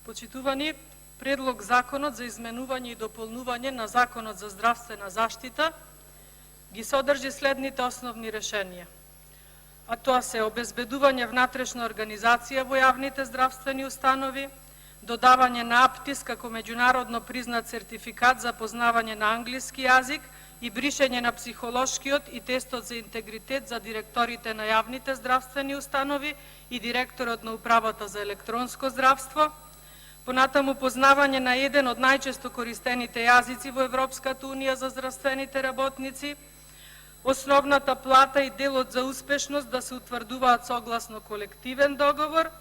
Почитувани, Предлог законот за изменување и дополнување на Законот за здравствена заштита ги содржи следните основни решенија. А тоа се обезбедување внатрешна организација во јавните здравствени установи, додавање на АПТИС како меѓународно признат сертификат за познавање на англиски јазик и бришење на психолошкиот и тестот за интегритет за директорите на јавните здравствени установи и директорот на Управата за електронско здравство, понатаму познавање на еден од најчесто користените јазици во Европската унија за здравствените работници, основната плата и делот за успешност да се утврдуваат согласно колективен договор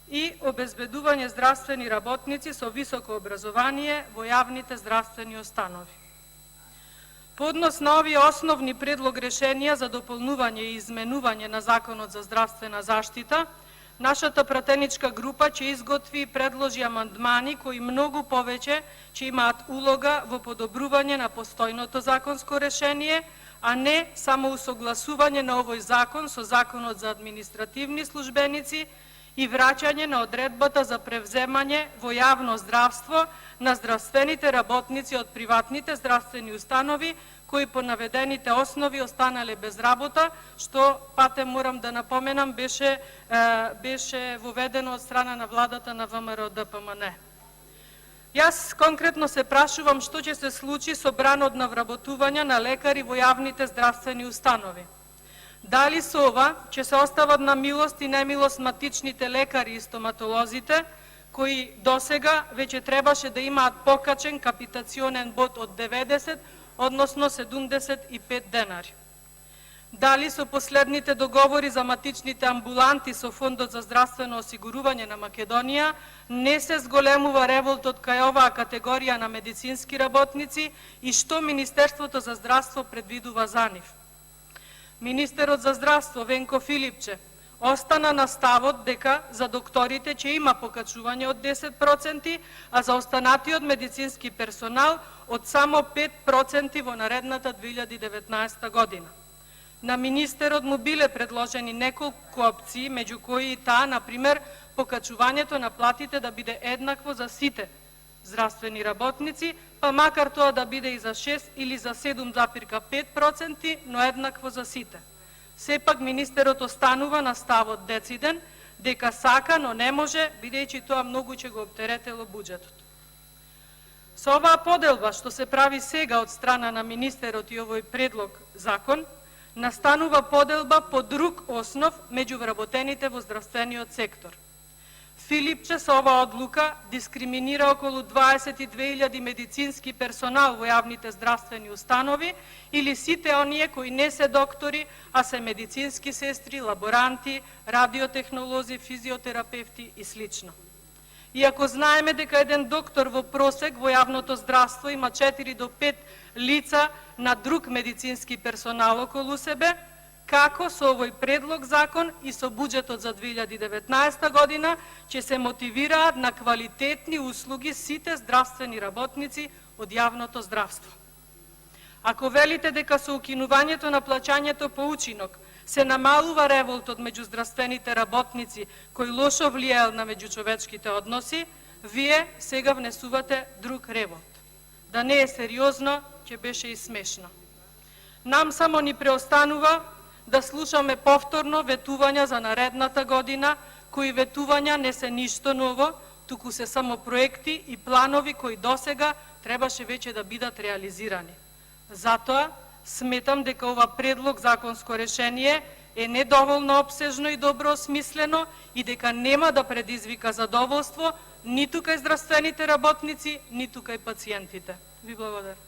и обезбедување здравствени работници со високо образование во јавните здравствени установи. По однос на овие основни предлог решенија за дополнување и изменување на Законот за здравствена заштита, нашата пратеничка група ќе изготви и предложи амандмани кои многу повеќе ќе имаат улога во подобрување на постојното законско решение, а не само усогласување на овој закон со Законот за административни службеници и враќање на одредбата за превземање во јавно здравство на здравствените работници од приватните здравствени установи, кои по наведените основи останале без работа, што патем морам да напоменам беше воведено од страна на владата на ВМРО ДПМН. Јас конкретно се прашувам што ќе се случи со бранот на вработување на лекари во јавните здравствени установи. Дали со ова ќе се остават на милост и немилост матичните лекари и стоматолозите, кои досега веќе требаше да имаат покачен капитационен бод од 90, односно 75 денари. Дали со последните договори за матичните амбуланти со Фондот за здравствено осигурување на Македонија не се зголемува револтот кај оваа категорија на медицински работници и што Министерството за здравство предвидува за нив? Министерот за здравство Венко Филипче остана на ставот дека за докторите ќе има покачување од 10%, а за останатиот медицински персонал од само 5% во наредната 2019 година. На министерот му биле предложени неколку опции, меѓу кои и таа, например, покачувањето на платите да биде еднакво за сите здравствени работници, па макар тоа да биде и за 6 или за 7,5%, но еднакво за сите. Сепак министерот останува на ставот дециден, дека сака, но не може, бидејќи тоа многу ќе го оптеретело буџетот. Со оваа поделба што се прави сега од страна на министерот и овој предлог закон, настанува поделба по друг основ меѓу вработените во здравствениот сектор. Филипче со оваа одлука дискриминира околу 22.000 медицински персонал во јавните здравствени установи или сите оние кои не се доктори, а се медицински сестри, лаборанти, радиотехнолози, физиотерапевти и слично. Иако знаеме дека еден доктор во просек во јавното здравство има 4 до 5 лица на друг медицински персонал околу себе, како со овој предлог закон и со буџетот за 2019 година ќе се мотивираат на квалитетни услуги сите здравствени работници од јавното здравство. Ако велите дека со укинувањето на плаќањето по учинок се намалува револтот меѓу здравствените работници кој лошо влијаел на меѓучовечките односи, вие сега внесувате друг револт. Да не е сериозно, ќе беше и смешно. Нам само ни преостанува да слушаме повторно ветувања за наредната година, кои ветувања не се ништо ново, туку се само проекти и планови кои досега требаше веќе да бидат реализирани. Затоа сметам дека ова предлог законско решение е недоволно опсежно и добро осмислено и дека нема да предизвика задоволство ниту кај здравствените работници, ниту кај пациентите. Ви благодарам.